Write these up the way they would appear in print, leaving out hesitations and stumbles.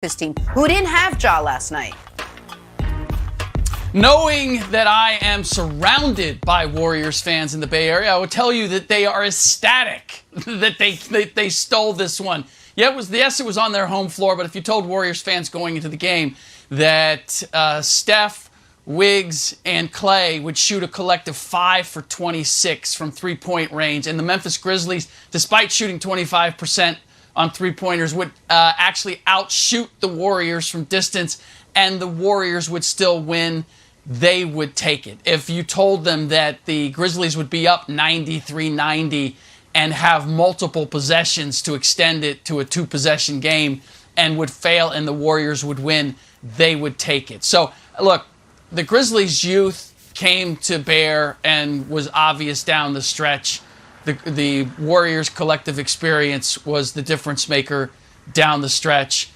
His team, who didn't have Ja last night. Knowing that I am surrounded by Warriors fans in the Bay Area, I would tell you that they are ecstatic that they stole this one. Yeah, it was on their home floor, but if you told Warriors fans going into the game that Steph, Wiggs, and Clay would shoot a collective 5 for 26 from three-point range, and the Memphis Grizzlies, despite shooting 25% on three-pointers, would actually outshoot the Warriors from distance, and the Warriors would still win, they would take it. If you told them that the Grizzlies would be up 93-90 and have multiple possessions to extend it to a two-possession game and would fail and the Warriors would win, they would take it. So, look, the Grizzlies' youth came to bear and was obvious down the stretch. The Warriors' collective experience was the difference maker down the stretch.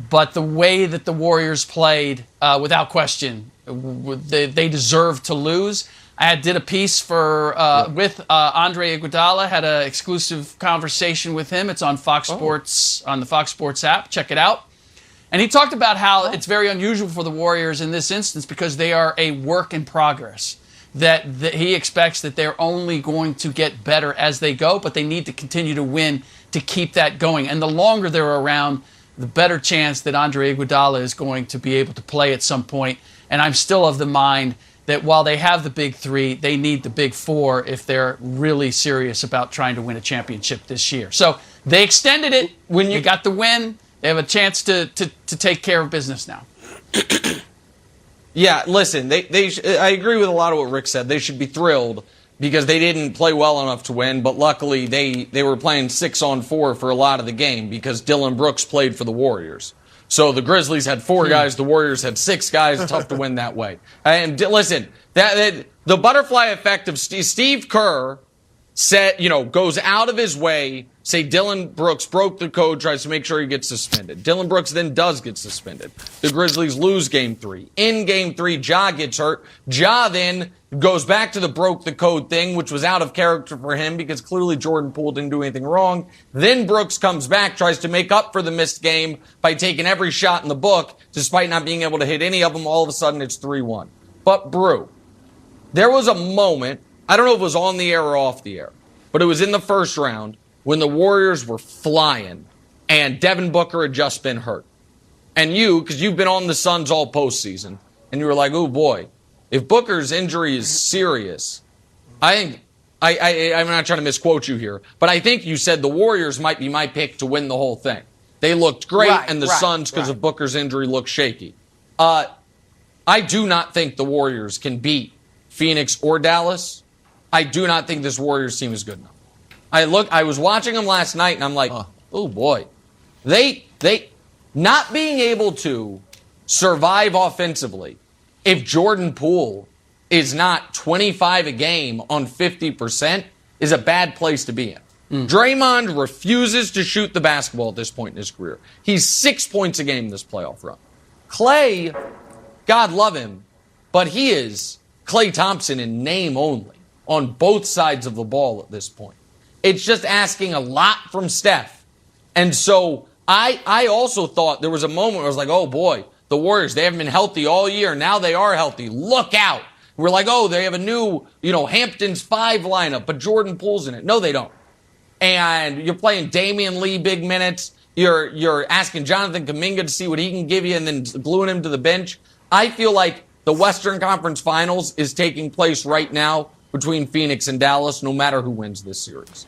But the way that the Warriors played, without question, they deserved to lose. I did a piece with Andre Iguodala, had an exclusive conversation with him. It's on Fox Sports, on the Fox Sports app. Check it out. And he talked about how it's very unusual for the Warriors in this instance because they are a work in progress. That he expects that they're only going to get better as they go, but they need to continue to win to keep that going. And the longer they're around, the better chance that Andre Iguodala is going to be able to play at some point. And I'm still of the mind that while they have the big three, they need the big four if they're really serious about trying to win a championship this year. So they extended it. When you got the win, they have a chance to take care of business now. Yeah, listen, I agree with a lot of what Rick said. They should be thrilled because they didn't play well enough to win, but luckily they were playing 6-on-4 for a lot of the game because Dillon Brooks played for the Warriors. So the Grizzlies had 4 guys, the Warriors had 6 guys. Tough to win that way. And listen, the butterfly effect of Steve Kerr goes out of his way, say Dillon Brooks broke the code, tries to make sure he gets suspended. Dillon Brooks then does get suspended. The Grizzlies lose Game 3. In Game 3, Ja gets hurt. Ja then goes back to the broke the code thing, which was out of character for him because clearly Jordan Poole didn't do anything wrong. Then Brooks comes back, tries to make up for the missed game by taking every shot in the book, despite not being able to hit any of them. All of a sudden, it's 3-1. But, Brew, there was a moment, I don't know if it was on the air or off the air, but it was in the first round when the Warriors were flying and Devin Booker had just been hurt. And you, because you've been on the Suns all postseason, and you were like, oh boy, if Booker's injury is serious, I'm not trying to misquote you here, but I think you said the Warriors might be my pick to win the whole thing. They looked great, and the Suns, because of Booker's injury, looked shaky. I do not think the Warriors can beat Phoenix or Dallas. I do not think this Warriors team is good enough. I was watching them last night, and I'm like, oh boy. They not being able to survive offensively if Jordan Poole is not 25 a game on 50% is a bad place to be in. Draymond refuses to shoot the basketball at this point in his career. He's 6 points a game this playoff run. Klay, God love him, but he is Klay Thompson in name only on both sides of the ball at this point. It's just asking a lot from Steph. And so I also thought there was a moment where I was like, oh boy, the Warriors, they haven't been healthy all year. Now they are healthy. Look out. We're like, oh, they have a new, Hamptons 5 lineup, but Jordan Poole's in it. No, they don't. And you're playing Damian Lee big minutes. You're asking Jonathan Kuminga to see what he can give you and then gluing him to the bench. I feel like the Western Conference Finals is taking place right now between Phoenix and Dallas, no matter who wins this series.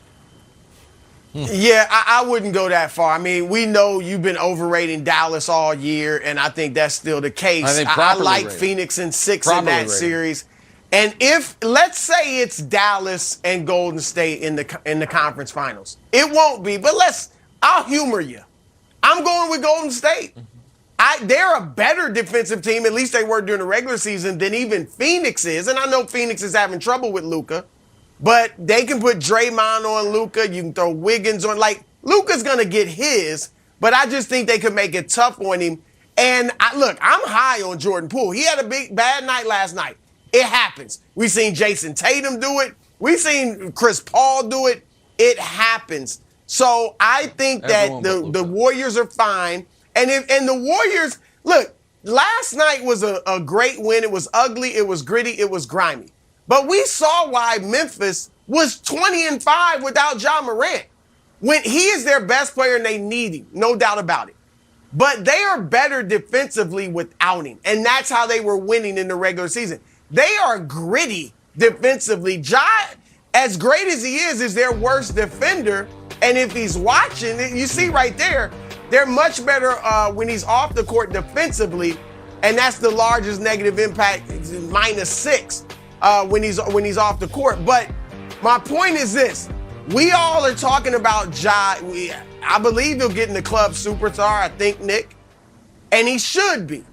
Yeah, I wouldn't go that far. I mean, we know you've been overrating Dallas all year, and I think that's still the case. I like rated. Phoenix in 6 in that series. And if, let's say it's Dallas and Golden State in the conference finals. It won't be, but I'll humor you. I'm going with Golden State. They're a better defensive team, at least they were during the regular season, than even Phoenix is. And I know Phoenix is having trouble with Luka. But they can put Draymond on Luka. You can throw Wiggins on. Luka's going to get his, but I just think they could make it tough on him. And I'm high on Jordan Poole. He had a bad night last night. It happens. We've seen Jason Tatum do it. We've seen Chris Paul do it. It happens. So I think that the Warriors are fine. And the Warriors, look, last night was a great win. It was ugly, it was gritty, it was grimy. But we saw why Memphis was 20-5 without Ja Morant. When he is their best player and they need him, no doubt about it. But they are better defensively without him. And that's how they were winning in the regular season. They are gritty defensively. Ja, as great as he is their worst defender. And if he's watching, you see right there, they're much better when he's off the court defensively. And that's the largest negative impact, -6 when he's off the court. But my point is this. We all are talking about Ja. I believe he'll get in the club superstar, I think, Nick. And he should be.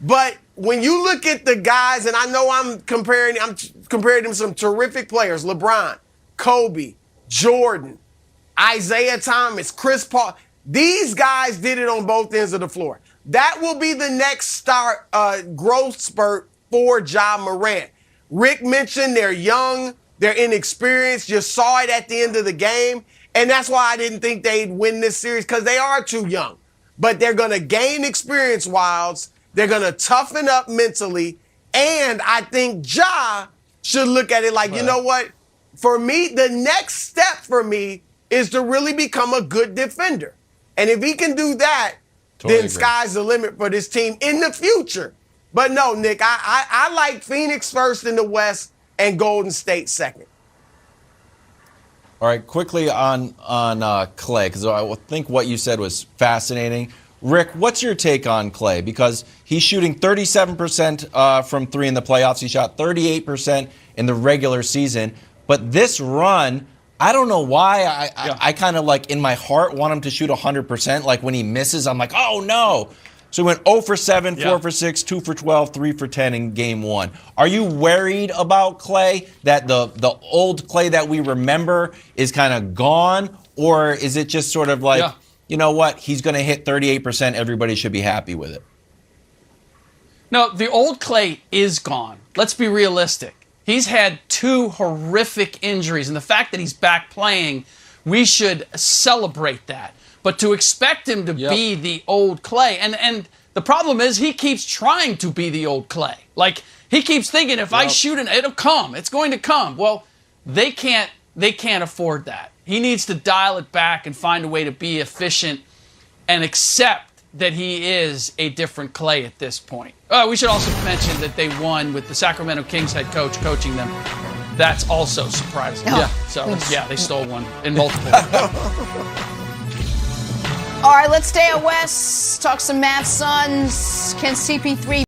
But when you look at the guys, and I know I'm comparing him to some terrific players, LeBron, Kobe, Jordan, Isaiah Thomas, Chris Paul. These guys did it on both ends of the floor. That will be the next growth spurt for Ja Morant. Rick mentioned they're young, they're inexperienced, just saw it at the end of the game. And that's why I didn't think they'd win this series, because they are too young. But they're going to gain experience, Wilds. They're going to toughen up mentally. And I think Ja should look at it like, you know what? For me, the next step for me is to really become a good defender. And if he can do that, then sky's the limit for this team in the future. But no, Nick, I like Phoenix first in the West and Golden State second. All right, quickly on Klay, because I think what you said was fascinating. Rick, what's your take on Klay? Because he's shooting 37% from three in the playoffs. He shot 38% in the regular season. But this run, I don't know why. I kind of like in my heart want him to shoot 100%. Like when he misses, I'm like, oh no. So he went 0 for 7, 4 for 6, 2 for 12, 3 for 10 in game one. Are you worried about Klay, that the old Klay that we remember is kind of gone? Or is it just sort of like, you know what, he's going to hit 38%, everybody should be happy with it? No, the old Klay is gone. Let's be realistic. He's had 2 horrific injuries, and the fact that he's back playing, we should celebrate that. But to expect him to be the old Klay, and the problem is he keeps trying to be the old Klay. Like, he keeps thinking, if I shoot it, it'll come. It's going to come. Well, they can't afford that. He needs to dial it back and find a way to be efficient and accept that he is a different Klay at this point. We should also mention that they won with the Sacramento Kings head coach coaching them. That's also surprising. So, they stole one in multiple. All right, let's stay out west. Talk some Mavs Suns. Can CP3